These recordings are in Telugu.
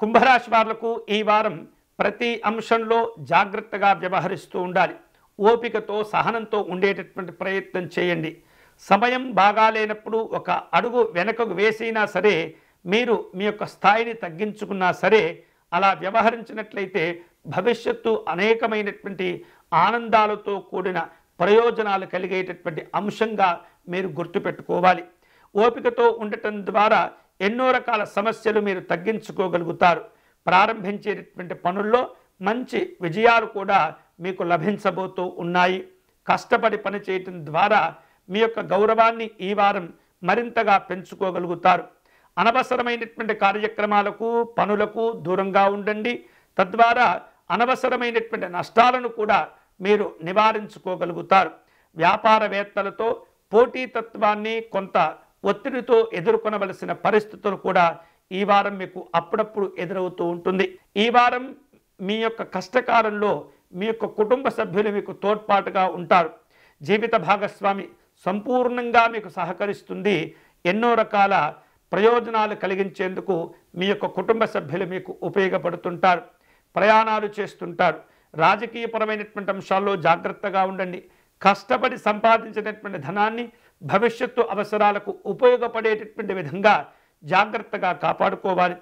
కుంభరాశి వాళ్లకు ఈ వారం ప్రతి అంశంలో జాగ్రత్తగా వ్యవహరిస్తూ ఉండాలి. ఓపికతో సహనంతో ఉండేటటువంటి ప్రయత్నం చేయండి. సమయం బాగాలేనప్పుడు ఒక అడుగు వెనకకు వేసినా సరే, మీరు మీ యొక్క స్థాయిని తగ్గించుకున్నా సరే, అలా వ్యవహరించినట్లయితే భవిష్యత్తు అనేకమైనటువంటి ఆనందాలతో కూడిన ప్రయోజనాలు కలిగేటటువంటి అంశంగా మీరు గుర్తుపెట్టుకోవాలి. ఓపికతో ఉండటం ద్వారా ఎన్నో రకాల సమస్యలు మీరు తగ్గించుకోగలుగుతారు. ప్రారంభించేటటువంటి పనుల్లో మంచి విజయాలు కూడా మీకు లభించబోతూ ఉన్నాయి. కష్టపడి పని చేయటం ద్వారా మీ యొక్క గౌరవాన్ని ఈ వారం మరింతగా పెంచుకోగలుగుతారు. అనవసరమైనటువంటి కార్యక్రమాలకు పనులకు దూరంగా ఉండండి. తద్వారా అనవసరమైనటువంటి నష్టాలను కూడా మీరు నివారించుకోగలుగుతారు. వ్యాపారవేత్తలతో పోటీతత్వాన్ని కొంత ఒత్తిడితో ఎదుర్కొనవలసిన పరిస్థితులు కూడా ఈ వారం మీకు అప్పుడప్పుడు ఎదురవుతూ ఉంటుంది. ఈ వారం మీ యొక్క కష్టకాలంలో మీ యొక్క కుటుంబ సభ్యులు మీకు తోడ్పాటుగా ఉంటారు. జీవిత భాగస్వామి సంపూర్ణంగా మీకు సహకరిస్తుంది. ఎన్నో రకాల ప్రయోజనాలు కలిగించేందుకు మీ యొక్క కుటుంబ సభ్యులు మీకు ఉపయోగపడుతుంటారు. ప్రయాణాలు చేస్తుంటారు. రాజకీయపరమైనటువంటి అంశాల్లో జాగ్రత్తగా ఉండండి. కష్టపడి సంపాదించినటువంటి ధనాన్ని భవిష్యత్తు అవసరాలకు ఉపయోగపడేటటువంటి విధంగా జాగ్రత్తగా కాపాడుకోవాలి.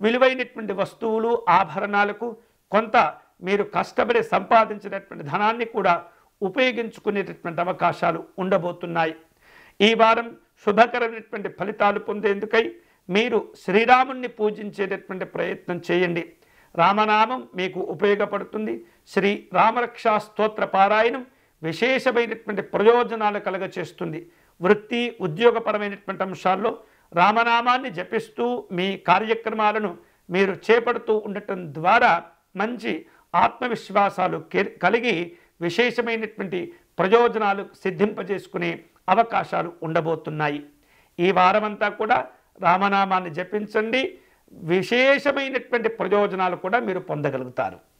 విలువైనటువంటి వస్తువులు ఆభరణాలకు కొంత మీరు కష్టపడి సంపాదించినటువంటి ధనాన్ని కూడా ఉపయోగించుకునేటటువంటి అవకాశాలు ఉండబోతున్నాయి. ఈ వారం శుభకరమైనటువంటి ఫలితాలు పొందేందుకై మీరు శ్రీరాముణ్ణి పూజించేటటువంటి ప్రయత్నం చేయండి. రామనామం మీకు ఉపయోగపడుతుంది. శ్రీ రామరక్షా స్తోత్ర పారాయణం విశేషమైనటువంటి ప్రయోజనాలు కలగచేస్తుంది. వృత్తి ఉద్యోగపరమైనటువంటి అంశాల్లో రామనామాన్ని జపిస్తూ మీ కార్యక్రమాలను మీరు చేపడుతూ ఉండటం ద్వారా మంచి ఆత్మవిశ్వాసాలు కలిగి విశేషమైనటువంటి ప్రయోజనాలు సిద్ధింపజేసుకునే అవకాశాలు ఉండబోతున్నాయి. ఈ వారమంతా కూడా రామనామాన్ని జపించండి. విశేషమైనటువంటి ప్రయోజనాలు కూడా మీరు పొందగలుగుతారు.